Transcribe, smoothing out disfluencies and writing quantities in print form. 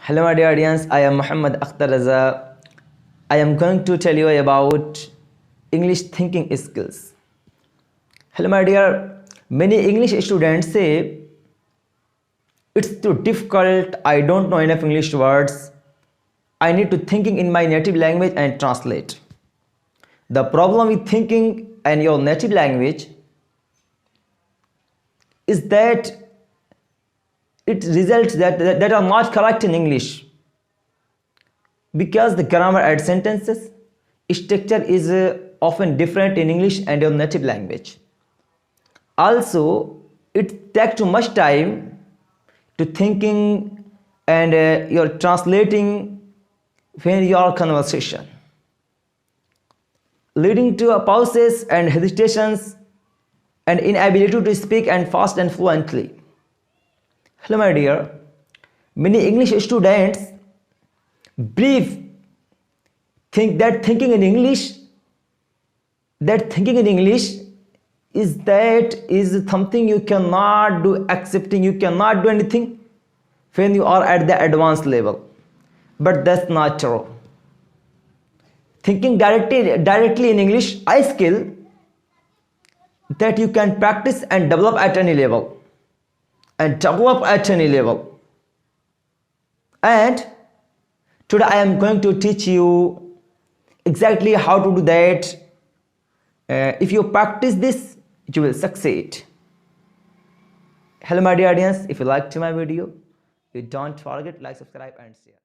Hello my dear audience, I am Muhammad Akhtar. I am going to tell you about English thinking skills. Hello my dear, many English students say it's too difficult, I don't know enough English words, I need to thinking in my native language and translate. The problem with thinking in your native language is that it results that are not correct in English, because the grammar and sentences structure is often different in English and your native language. Also, it takes too much time to thinking and you're translating when your conversation, leading to pauses and hesitations and inability to speak and fast and fluently. Hello my dear, many English students think that thinking in English is something you cannot do, accepting you cannot do anything when you are at the advanced level. But that's not true. Thinking directly in English is a skill that you can practice and develop at any level. And today I am going to teach you exactly how to do that. If you practice this, you will succeed. Hello my dear audience, if you liked my video, you don't forget like, subscribe and share.